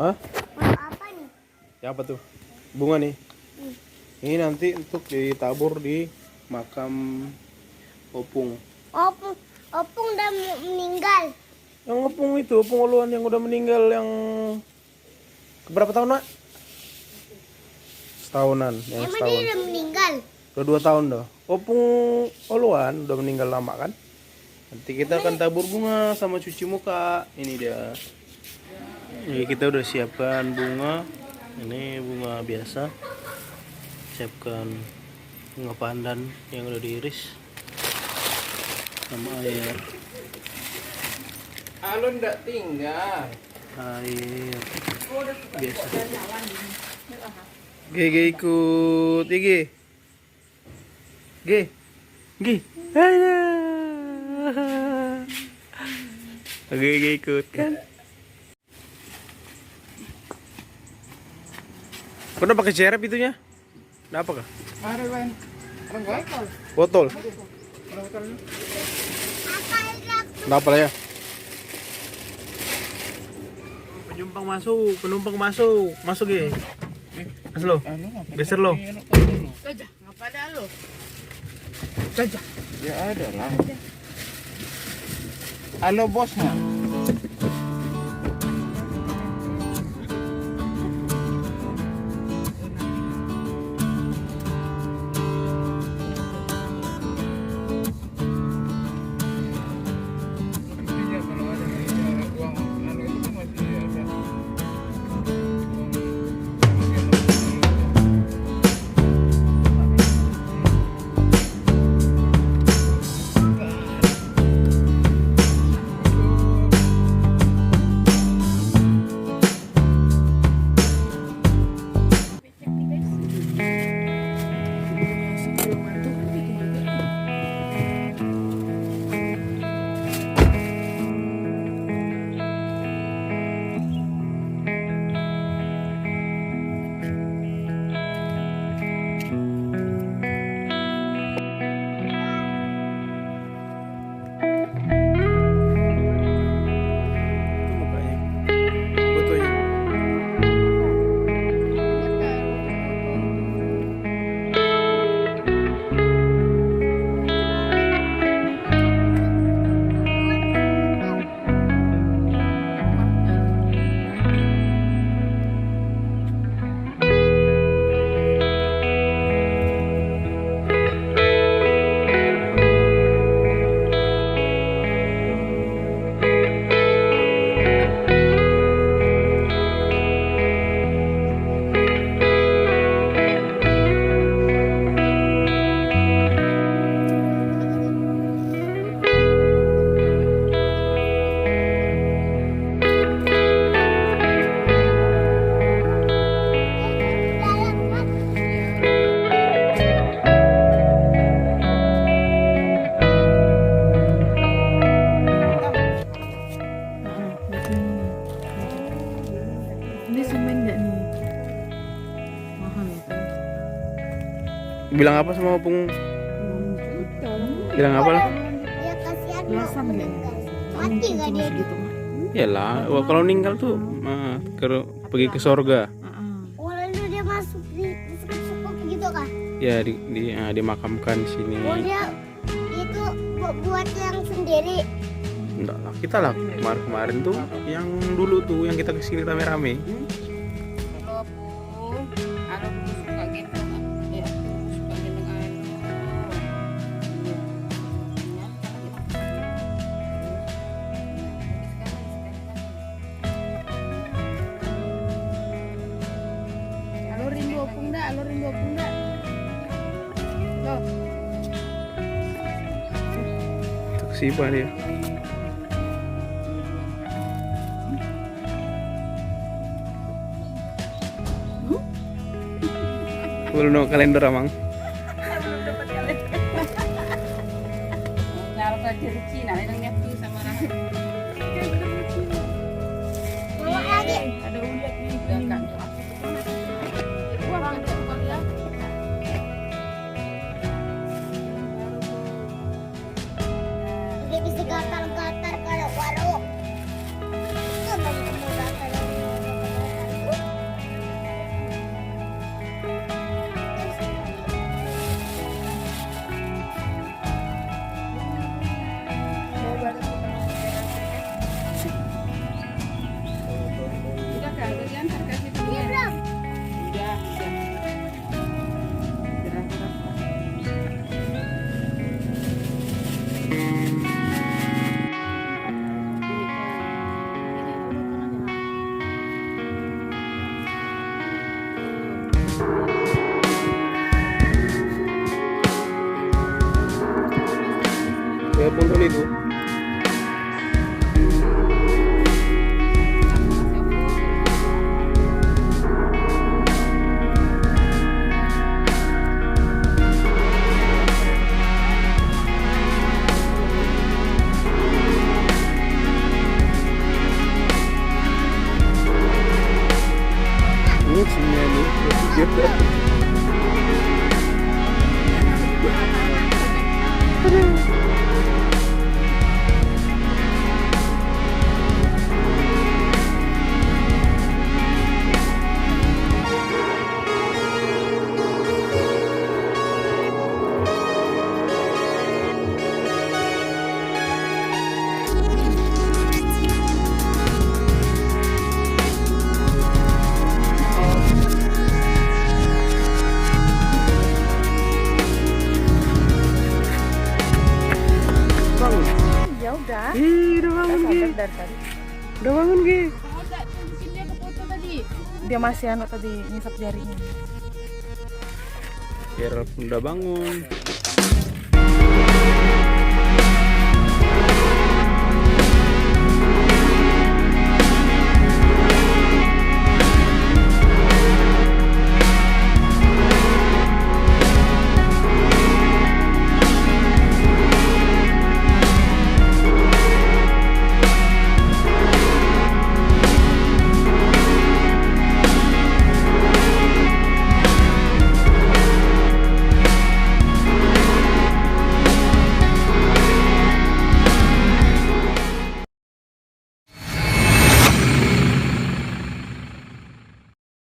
Hah? Apa nih? Ya apa tuh? Bunga nih. Hmm. Ini nanti untuk ditabur di makam Opung. Opung udah meninggal. Yang Opung itu, Opung Uluan yang udah meninggal yang berapa tahun, Nak? Setahunan, yang Emang setahun. dia udah meninggal? Udah 2 tahun dah. Opung Uluan udah meninggal lama kan? Nanti kita akan tabur bunga sama cuci muka. Ini dia. Jadi kita udah siapkan bunga. Ini bunga biasa. Siapkan bunga pandan yang udah diiris sama air. Alun ndak tinggal. Air biasa. Gege ikut, Gege. Gege. Ayo. Gege ikut kan? Kenapa pakai cerep itunya? Nah, apa kah? Ada Wan. Orang gua? Botol. Botol. Kenapa lah ya? Penumpang masuk, masuk ya. Mas lo, geser lo. Gajah, ngapa ada lo? Gajah. Ya ada lah. Halo bosnya. Itu mukanya. Fotonya. Ini semen nggak nih? Mahal itu. Bilang apa sama Opung? Bilang apa lah? Ya kasihan Belasan mau nggak? meninggal. Mati gak dia? Segitu mah. Yalah, kalau meninggal tuh pergi ke sorga. Oh lalu dia masuk di sekop gitu kah? Ya dimakamkan di sini. Oh dia itu buat yang sendiri. Enggak lah, kita lah kemarin tuh yang dulu tuh yang kita kesini rame-rame. Opung, kalau suka gitu, ya suka dengan Halo rindu Opung dah, halo rindu Opung dah. Loh, Taksipa dia. Belum no kalender amang. naruh ke jari Cina, yang nyepi sama Rahim. Bawa lagi. Ada ulat nih, belakang. Uang ada uang ya. Dia bisa gatal-gatal kalau baru. Itu banyak kamu gatal. diantar ke situ dia. Belum. Udah. Gerak-gerak. Kayak puntul itu. Ini sini nih. Bangun. Ya udah. Ih, udah bangun Gi. Sadar dari tadi. Udah bangun Gi. Udah, tunjukin dia ke foto tadi. Dia masih tadi ngisap jarinya. Gerald udah bangun.